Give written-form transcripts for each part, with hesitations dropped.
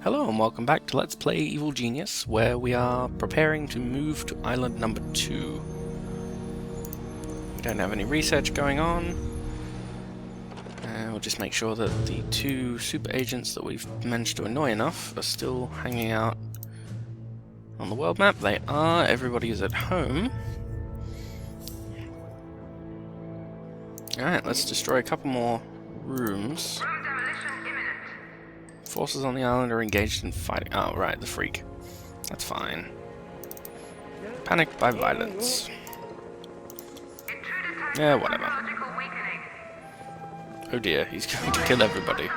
Hello and welcome back to Let's Play Evil Genius, where we are preparing to move to island number 2. We don't have any research going on. We'll just make sure that the two super agents that we've managed to annoy enough are still hanging out on the world map. They are. Everybody is at home. Alright, let's destroy a couple more rooms. Forces on the island are engaged in fighting. Oh, right, the freak. That's fine. Panic by violence. Yeah, whatever. Oh dear, he's going to kill everybody.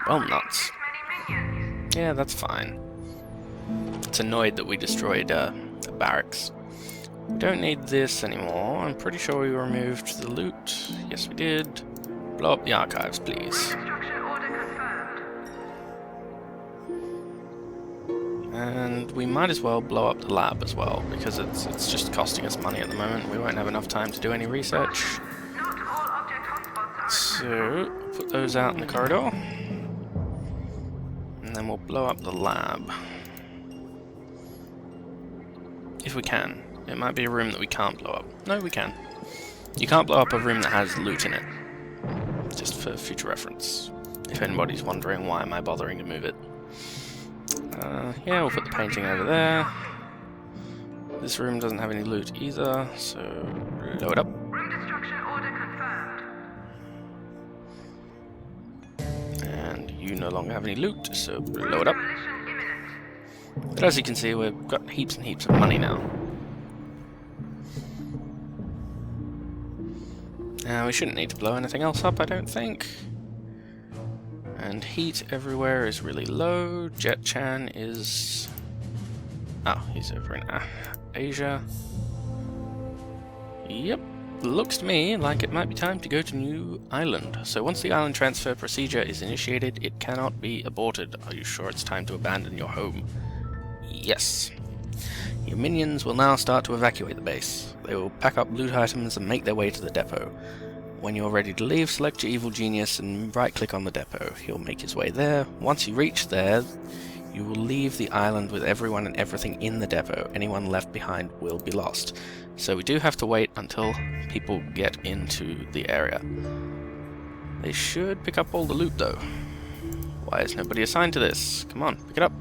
Well, nuts. Yeah, that's fine. It's annoyed that we destroyed the barracks. We don't need this anymore. I'm pretty sure we removed the loot. Yes, we did. Blow up the archives, please. And we might as well blow up the lab as well, because it's just costing us money at the moment. We won't have enough time to do any research. So, put those out in the corridor. And then we'll blow up the lab. If we can. It might be a room that we can't blow up. No, we can. You can't blow up a room that has loot in it. Just for future reference. If anybody's wondering why am I bothering to move it. Yeah, we'll put the painting over there. This room doesn't have any loot either, so blow it up. Room destruction order confirmed. And you no longer have any loot, so blow it up. But as you can see, we've got heaps and heaps of money now. We shouldn't need to blow anything else up, I don't think. And heat everywhere is really low. Jet-chan is... Oh, he's over in Asia. Yep. Looks to me like it might be time to go to New Island. So once the island transfer procedure is initiated, it cannot be aborted. Are you sure it's time to abandon your home? Yes. Your minions will now start to evacuate the base. They will pack up loot items and make their way to the depot. When you're ready to leave, select your evil genius and right-click on the depot. He'll make his way there. Once you reach there, you will leave the island with everyone and everything in the depot. Anyone left behind will be lost. So we do have to wait until people get into the area. They should pick up all the loot, though. Why is nobody assigned to this? Come on, pick it up.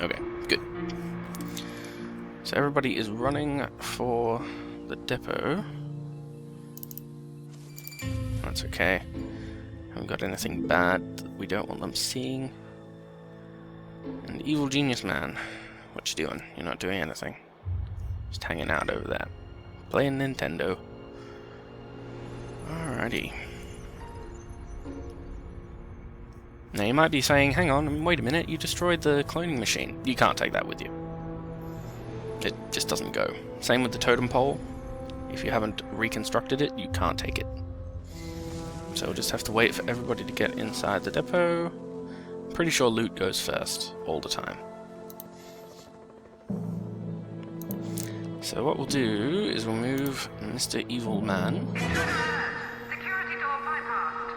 Okay, good. So everybody is running for the depot. That's okay. Haven't got anything bad that we don't want them seeing. And evil genius man, what you doing? You're not doing anything. Just hanging out over there. Playing Nintendo. Alrighty. Now you might be saying, hang on, wait a minute, you destroyed the cloning machine. You can't take that with you. It just doesn't go. Same with the totem pole. If you haven't reconstructed it, you can't take it. So we'll just have to wait for everybody to get inside the depot. Pretty sure loot goes first, all the time. So what we'll do is we'll move Mr. Evil Man. Security door bypassed.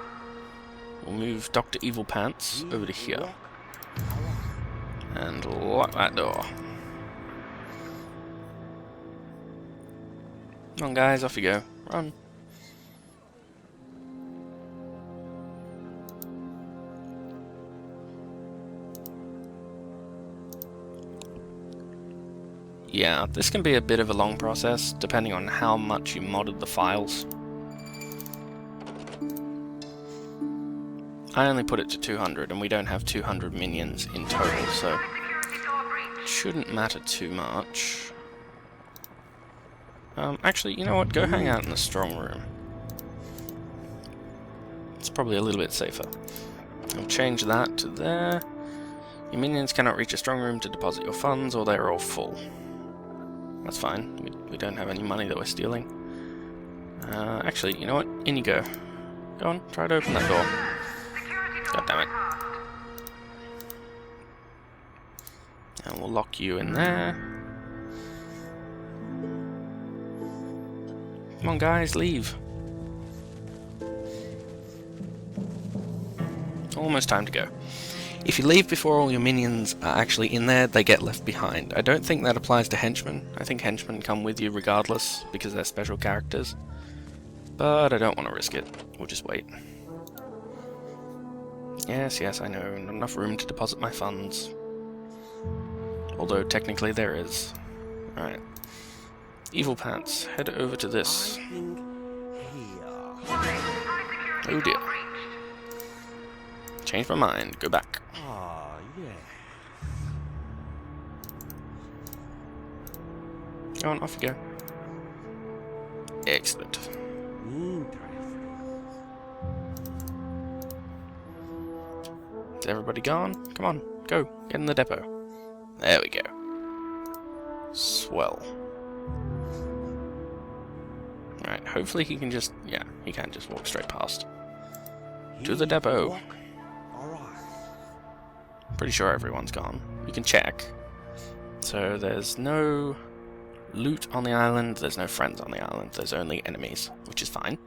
We'll move Dr. Evil Pants over to here. And lock that door. Come on guys, off you go. Run. Yeah, this can be a bit of a long process, depending on how much you modded the files. I only put it to 200, and we don't have 200 minions in total, so it shouldn't matter too much. Actually, you know what? Go hang out in the strong room. It's probably a little bit safer. I'll change that to there. Your minions cannot reach a strong room to deposit your funds, or they are all full. That's fine. We don't have any money that we're stealing. Actually, you know what? In you go. Go on, try to open that door. God damn it. And we'll lock you in there. Come on guys, leave. almost time to go. If you leave before all your minions are actually in there, they get left behind. I don't think that applies to henchmen. I think henchmen come with you regardless, because they're special characters. But I don't want to risk it. We'll just wait. Yes, yes, I know. Not enough room to deposit my funds. Although technically there is. Alright. Evil Pants, head over to this. Oh dear. Change my mind, go back. Go on, off you go. Excellent. Is everybody gone? Come on, go, get in the depot. There we go. Swell. Alright, hopefully he can just, yeah, he can just walk straight past. To the depot. Pretty sure everyone's gone. You can check. So there's no loot on the island, there's no friends on the island, there's only enemies, which is fine.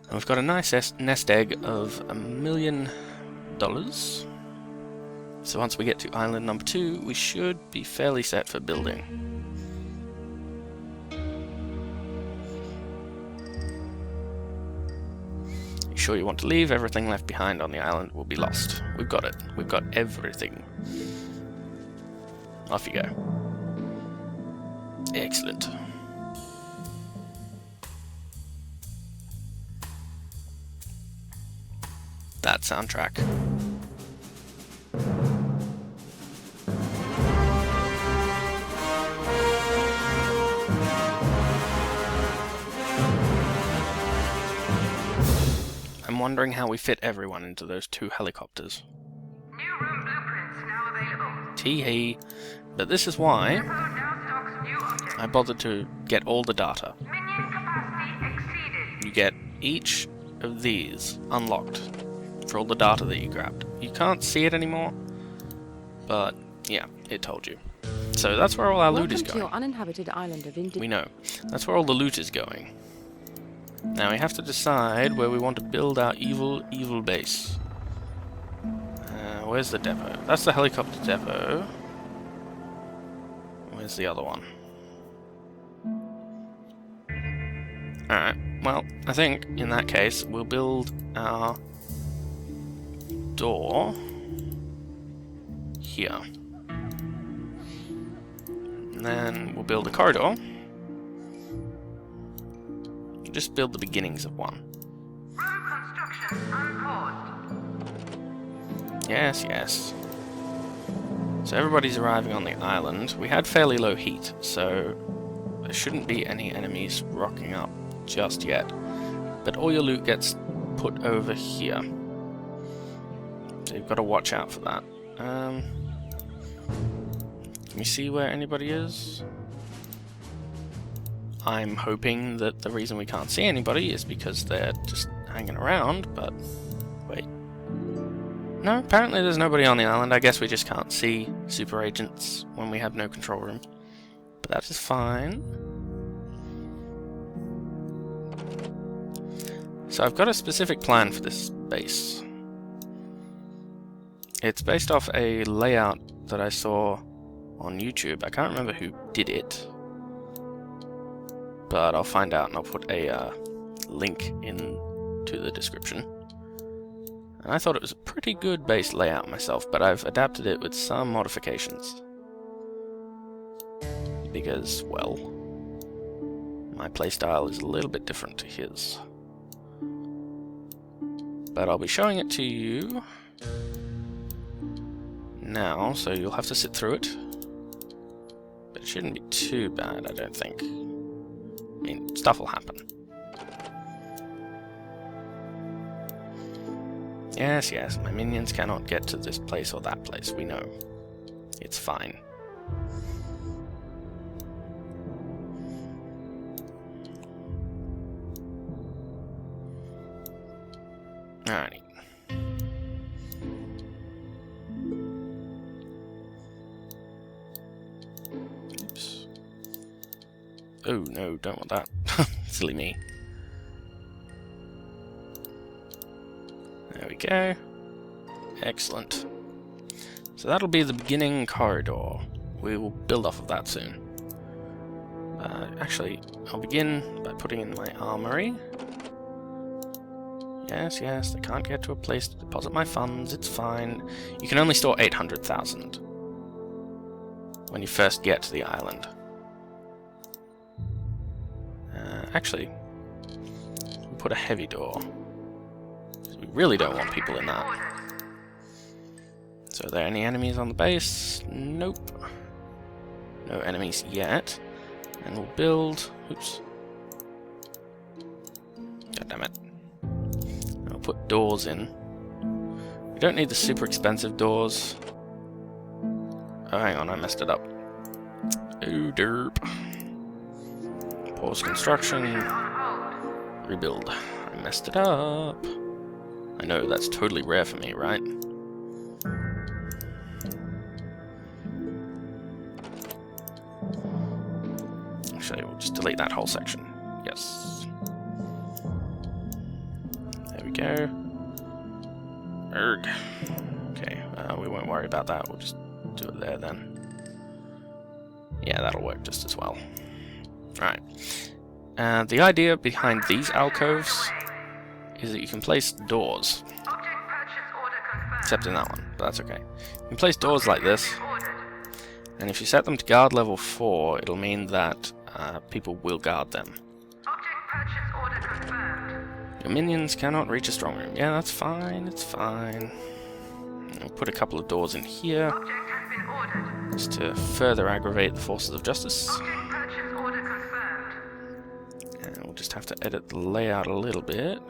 And we've got a nice nest egg of $1 million. So once we get to island number 2, we should be fairly set for building. You sure you want to leave? Everything left behind on the island will be lost. We've got it. We've got everything. Off you go. Excellent. That soundtrack. I'm wondering how we fit everyone into those 2 helicopters. New room blueprints now available. Tee-hee. But this is why Depot now stocks new objects. I bothered to get all the data. Minion capacity exceeded. You get each of these unlocked for all the data that you grabbed. You can't see it anymore, but yeah, it told you. So that's where all our loot is Welcome to going. your uninhabited island of We know. That's where all the loot is going. Now we have to decide where we want to build our evil base. Where's the depot? That's the helicopter depot. Where's the other one? Alright, well, I think in that case we'll build our door here. And then we'll build a corridor. Just build the beginnings of one. Room construction unpaused. Yes, yes. So everybody's arriving on the island. We had fairly low heat, so there shouldn't be any enemies rocking up just yet. But all your loot gets put over here. So you've got to watch out for that. Can we see where anybody is? I'm hoping that the reason we can't see anybody is because they're just hanging around, but wait. No, apparently there's nobody on the island. I guess we just can't see super agents when we have no control room. But that is fine. So I've got a specific plan for this base. It's based off a layout that I saw on YouTube. I can't remember who did it, but I'll find out and I'll put a link into the description. And I thought it was a pretty good base layout myself, but I've adapted it with some modifications. Because, well, my playstyle is a little bit different to his. But I'll be showing it to you now, so you'll have to sit through it. But it shouldn't be too bad, I don't think. I mean, stuff will happen. Yes, yes, my minions cannot get to this place or that place, we know. It's fine. Alrighty. Oops. Oh no, don't want that. Silly me. There we go. Excellent. So that'll be the beginning corridor. We will build off of that soon. Actually, I'll begin by putting in my armory. Yes, yes, I can't get to a place to deposit my funds, it's fine. You can only store 800,000 when you first get to the island. Actually, we'll put a heavy door. We really don't want people in that. So are there any enemies on the base? Nope. No enemies yet. And we'll build... Oops. God damn it. I'll put doors in. We don't need the super expensive doors. Oh, hang on, I messed it up. Oh, derp. Pause construction. Rebuild. I messed it up. I know, that's totally rare for me, right? Actually, we'll just delete that whole section. Yes. There we go. Erg. Okay, we won't worry about that. We'll just do it there then. Yeah, that'll work just as well. Alright. The idea behind these alcoves is that you can place doors. Except in that one, but that's okay. You can place doors like this, and if you set them to guard level 4, it'll mean that people will guard them. Your minions cannot reach a strong room. Yeah, that's fine, it's fine. I'll put a couple of doors in here, just to further aggravate the forces of justice. And we'll just have to edit the layout a little bit.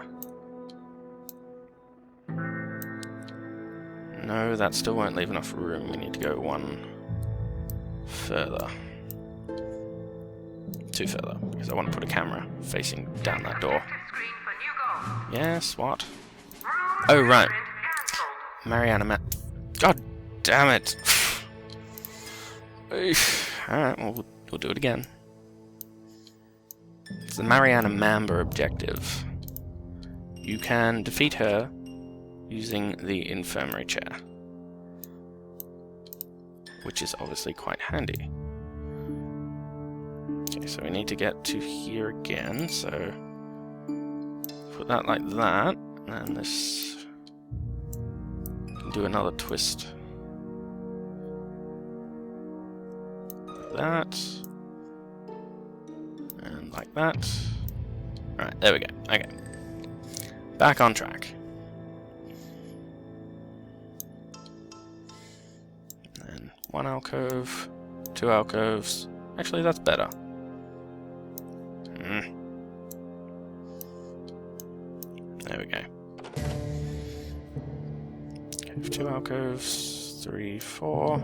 No, that still won't leave enough room. We need to go one further. Two further, because I want to put a camera facing down that door. Yes, what? Oh, right. Mariana God damn it! Alright, well, we'll do it again. It's the Mariana Mamba objective. You can defeat her using the infirmary chair, which is obviously quite handy. Okay, so we need to get to here again, so put that like that, and this can do another twist like that, and like that. Alright, there we go. Okay. Back on track. And one alcove, two alcoves. Actually, that's better. There we go. Okay, two alcoves, 3, 4.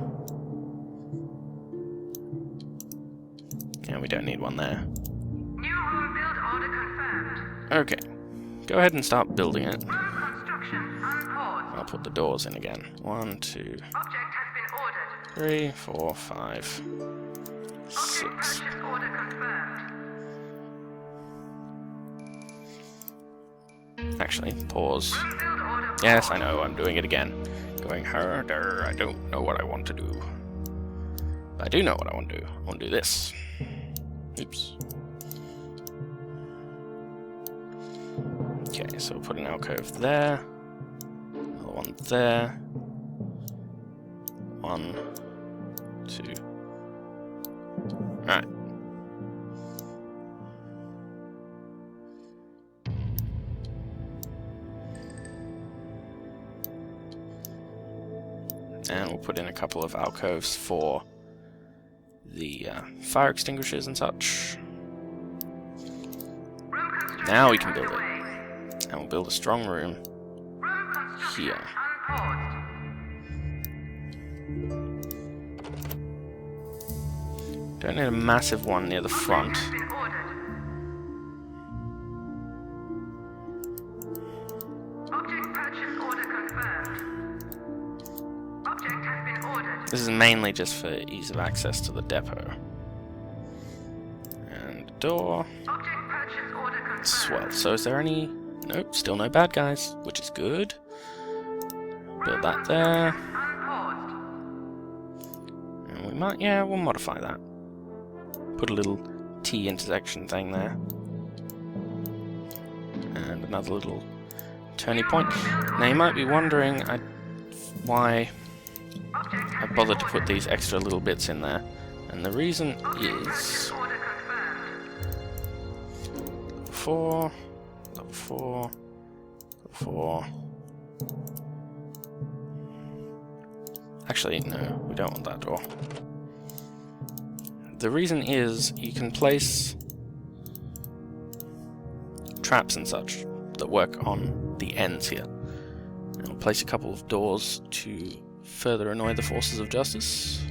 Yeah, we don't need one there. New room build order confirmed. Okay. Go ahead and start building it. Room construction unpaused. I'll put the doors in again. 1, 2, Object has been ordered. 3, 4, 5, 6. Purchase order confirmed. Actually, pause. Room build order. Yes, I know, I'm doing it again. Going harder, I don't know what I want to do. But I do know what I want to do. I want to do this. Oops. Okay, so we'll put an alcove there. Another one there. 1, 2. Alright. And we'll put in a couple of alcoves for the fire extinguishers and such. Now we can build it. And we'll build a strong room here. Don't need a massive one near the front. This is mainly just for ease of access to the depot. And door. Swell. So is there any... Nope, still no bad guys, which is good. Build that there. Unpaused. And we might, yeah, we'll modify that. Put a little T intersection thing there. And another little turning point. Now you might be wondering why I bothered to put these extra little bits in there. And the reason is... Order confirmed. 4, level 4, level 4. Actually, no, we don't want that door. The reason is you can place traps and such that work on the ends here. I'll place a couple of doors to further annoy the forces of justice.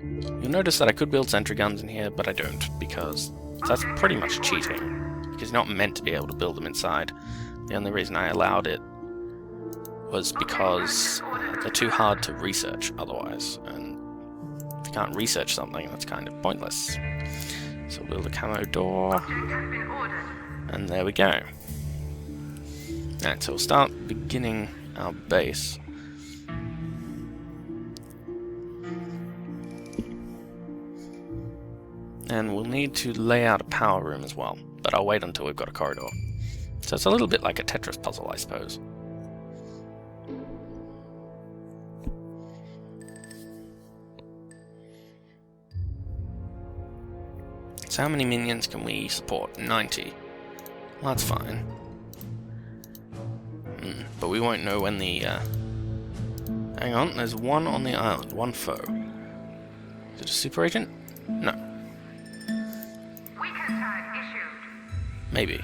You'll notice that I could build sentry guns in here, but I don't, because that's pretty much cheating, because you're not meant to be able to build them inside. The only reason I allowed it was because they're too hard to research otherwise, and if you can't research something, that's kind of pointless. So we'll build a camo door, Object has been ordered. and there we go. Alright, so we'll start beginning our base. And we'll need to lay out a power room as well, but I'll wait until we've got a corridor. So it's a little bit like a Tetris puzzle, I suppose. So how many minions can we support? 90. Well, that's fine. But we won't know when the... Hang on, there's one on the island, one foe. Is it a super agent? No. Weekend tag issued. Maybe.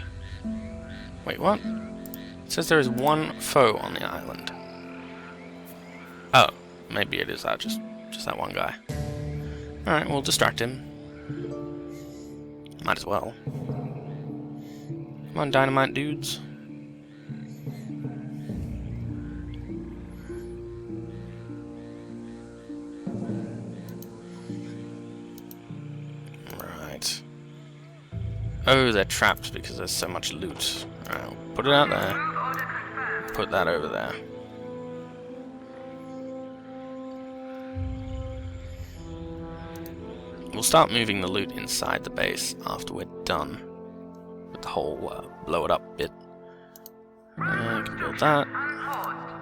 Wait, what? It says there is one foe on the island. Oh, maybe it is that, just that one guy. Alright, we'll distract him. Might as well. Come on, dynamite dudes. Right. Oh, they're trapped because there's so much loot. Alright, we'll put it out there. Order confirmed. Put that over there. We'll start moving the loot inside the base after we're done with the whole blow it up bit. You can build that. Unpaused.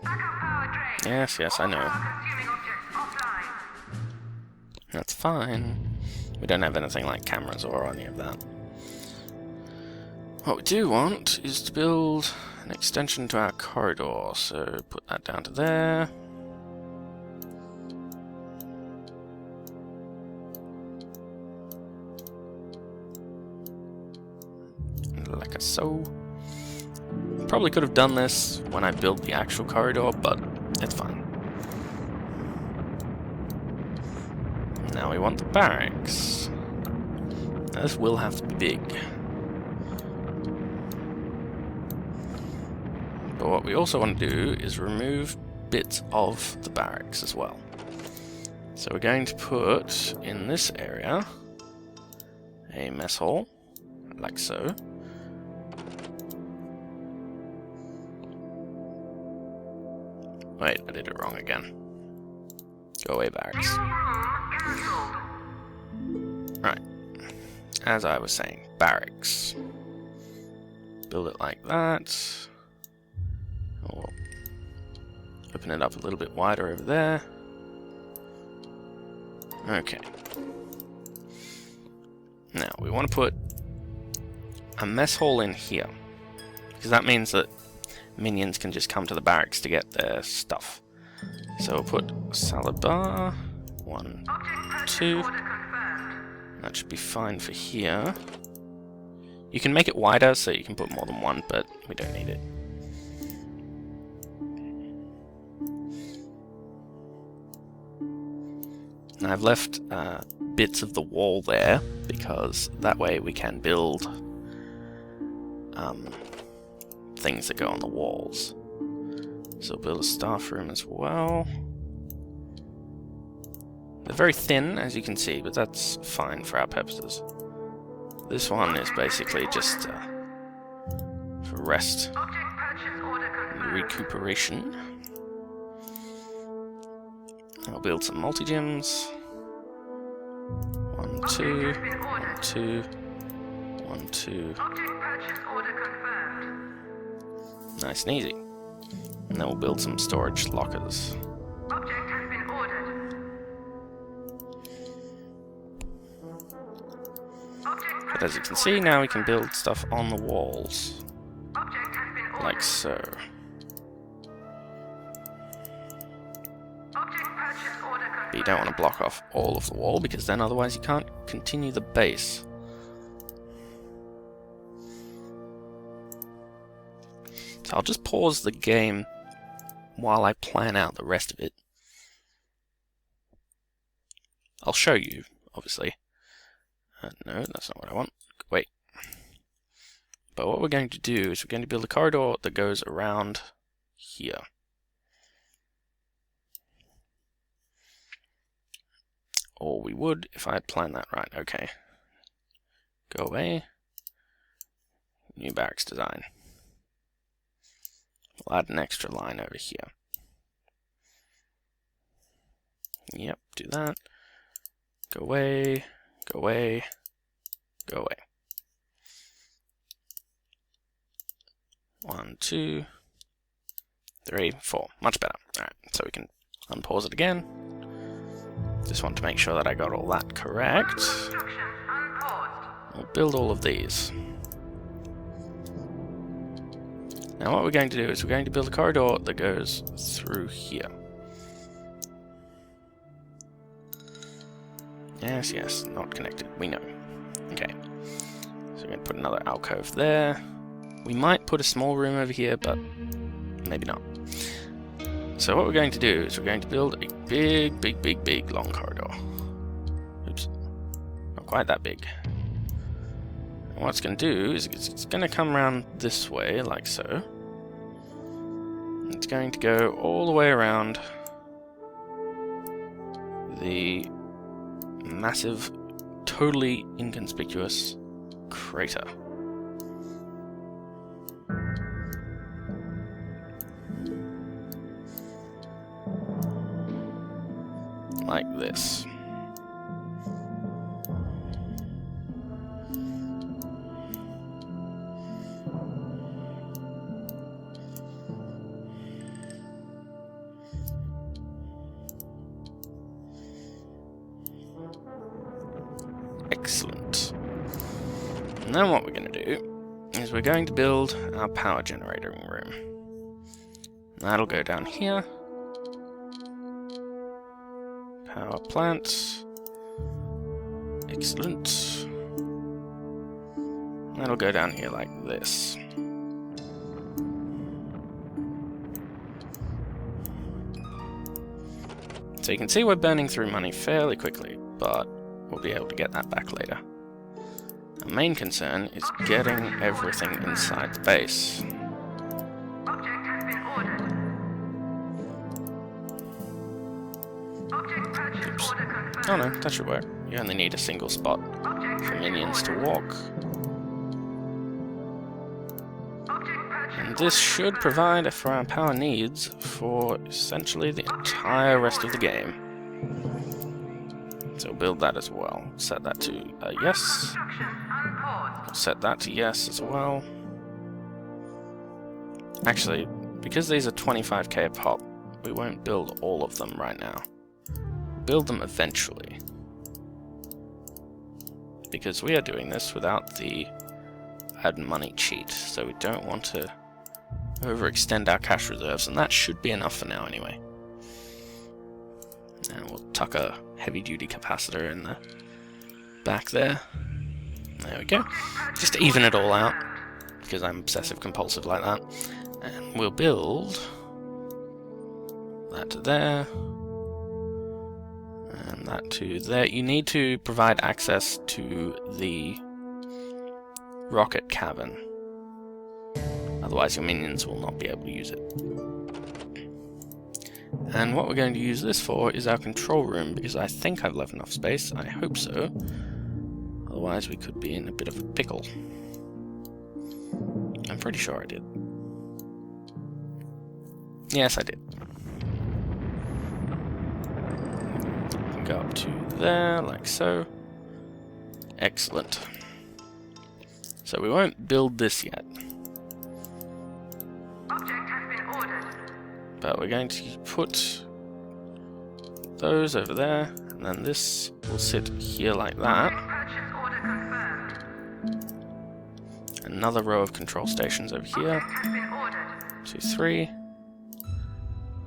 Backup power drain. Yes, yes, I know. Consuming objects offline. That's fine. We don't have anything like cameras or any of that. What we do want is to build an extension to our corridor, so put that down to there. Like so. Probably could have done this when I built the actual corridor, but it's fine. Now we want the barracks. Now this will have to be big. But what we also want to do is remove bits of the barracks as well. So we're going to put in this area a mess hall, like so. Wait, I did it wrong again. Go away, barracks. New room cancelled. Right. As I was saying, barracks. Build it like that. Or open it up a little bit wider over there. Okay. Now, we want to put a mess hall in here. Because that means that minions can just come to the barracks to get their stuff. So we'll put a salad bar. 1, 2. Order confirmed. That should be fine for here. You can make it wider so you can put more than one, but we don't need it. And I've left bits of the wall there because that way we can build things that go on the walls. So build a staff room as well. They're very thin, as you can see, but that's fine for our purposes. This one is basically just for rest and recuperation. I'll build some multi-gyms. 1, 2, 1, 2, 1, 2. Nice and easy. And then we'll build some storage lockers. Object has been ordered. But as you can see, now we can build stuff on the walls. Object has been ordered. Like so. Object purchase order confirmed. But you don't want to block off all of the wall, because then otherwise you can't continue the base. So I'll just pause the game while I plan out the rest of it. I'll show you, obviously. No, that's not what I want. Wait. But what we're going to do is we're going to build a corridor that goes around here. Or we would if I had planned that right. Okay. Go away. New barracks design. We'll add an extra line over here. Yep, do that. Go away, go away, go away. 1, 2, 3, 4. Much better. Alright, so we can unpause it again. Just want to make sure that I got all that correct. Instructions unpaused. We'll build all of these. Now what we're going to do is we're going to build a corridor that goes through here. Yes, yes, not connected, we know. Okay, so we're going to put another alcove there. We might put a small room over here, but maybe not. So what we're going to do is we're going to build a big long corridor. Oops, not quite that big. And what it's going to do is it's going to come around this way, like so. It's going to go all the way around the massive, totally inconspicuous crater. Like this. Excellent. And then what we're going to do is we're going to build our power generating room. That'll go down here. Power plant. Excellent. That'll go down here like this. So you can see we're burning through money fairly quickly, but we'll be able to get that back later. Our main concern is getting everything inside the base. Object has been ordered. Object purchase order confirmed. Oh no, that should work. You only need a single spot Object for has been minions to ordered. walk. Object purchase And this should provide for our power needs for essentially the entire rest of the game. So build that as well. Set that to yes. instructions unpaused. Set that to yes as well. Actually, because these are 25k a pop, we won't build all of them right now. Build them eventually. Because we are doing this without the add money cheat, so we don't want to overextend our cash reserves, and that should be enough for now anyway. And we'll tuck a heavy-duty capacitor in the back there. There we go. Just to even it all out, because I'm obsessive-compulsive like that. And we'll build that to there, and that to there. You need to provide access to the rocket cavern. Otherwise your minions will not be able to use it. And what we're going to use this for is our control room, because I think I've left enough space. I hope so. Otherwise we could be in a bit of a pickle. I'm pretty sure I did. Yes, I did. Go up to there, like so. Excellent. So we won't build this yet. Object has been ordered. But we're going to put those over there, and then this will sit here like that. Purchase order confirmed. Another row of control stations over here. Object has been ordered. 2, 3.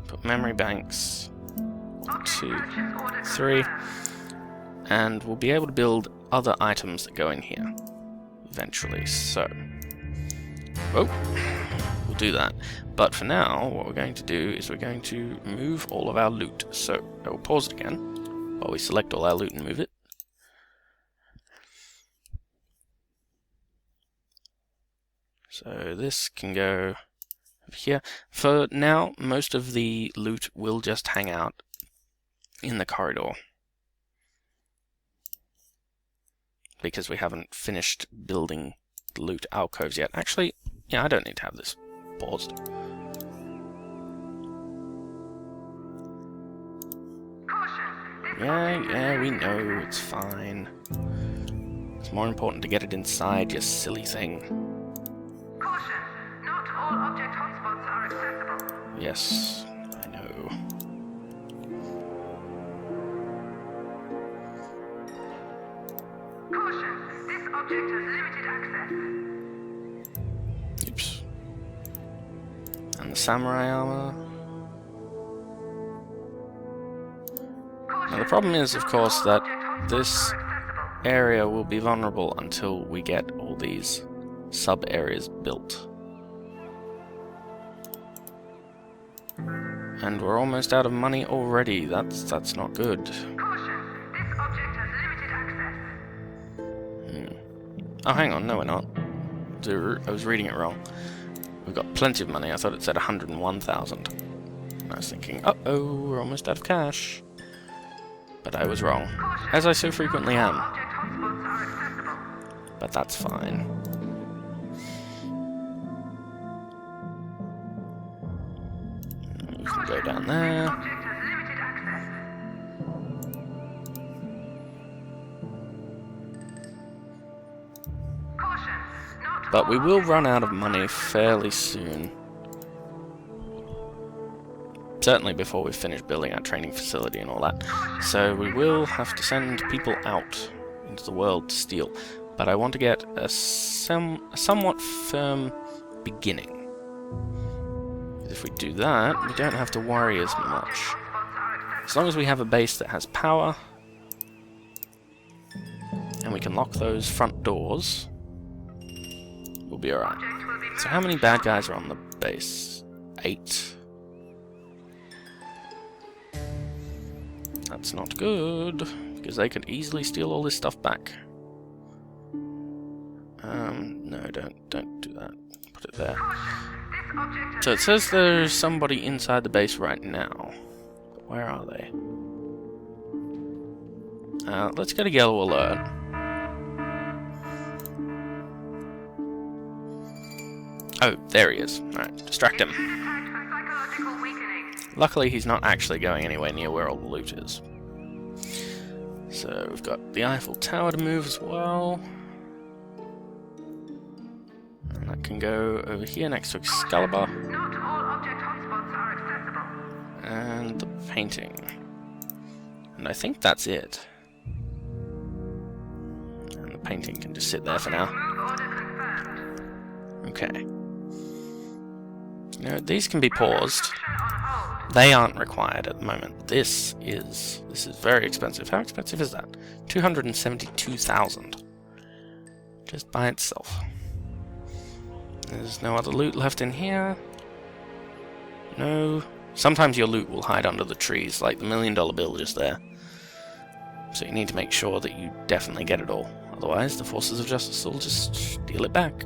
Put memory banks. 1, 2, 3. And we'll be able to build other items that go in here eventually. So, we'll do that. But for now, what we're going to do is we're going to move all of our loot. So, I will pause it again while we select all our loot and move it. So this can go over here. For now, most of the loot will just hang out in the corridor, because we haven't finished building the loot alcoves yet. Actually, yeah, I don't need to have this paused. Yeah, we know, it's fine. It's more important to get it inside, you silly thing. Caution! Not all object hotspots are accessible. Yes, I know. Caution! This object has limited access. Oops. And the samurai armor. Now the problem is, of course, that this area will be vulnerable until we get all these sub-areas built. And we're almost out of money already. That's not good. Caution! This object has limited access. Oh, hang on. No, we're not. I was reading it wrong. We've got plenty of money. I thought it said 101,000. I was thinking, uh-oh, we're almost out of cash. But I was wrong, as I so frequently am. Object hotspots are accessible. But that's fine. You can go down there. Object has limited access. Caution! Not But all we will object run out of hotspots money are fairly soon. Certainly before we finish building our training facility and all that. So we will have to send people out into the world to steal. But I want to get a somewhat firm beginning. If we do that, we don't have to worry as much. As long as we have a base that has power, and we can lock those front doors, we'll be alright. So how many bad guys are on the base? 8. That's not good, because they could easily steal all this stuff back. No, don't do that. Put it there. So it says there's somebody inside the base right now. But where are they? Let's get a yellow alert. Oh, there he is. Alright, distract him. Luckily, he's not actually going anywhere near where all the loot is. So, we've got the Eiffel Tower to move as well. And that can go over here next to Excalibur. Not all object hotspots are accessible. And the painting. And I think that's it. And the painting can just sit there for now. Move order confirmed. Okay. You know, these can be paused. Construction on hold. They aren't required at the moment. This is very expensive. How expensive is that? 272,000. Just by itself. There's no other loot left in here. No. Sometimes your loot will hide under the trees, like the $1 million bill just there. So you need to make sure that you definitely get it all. Otherwise, the forces of justice will just steal it back.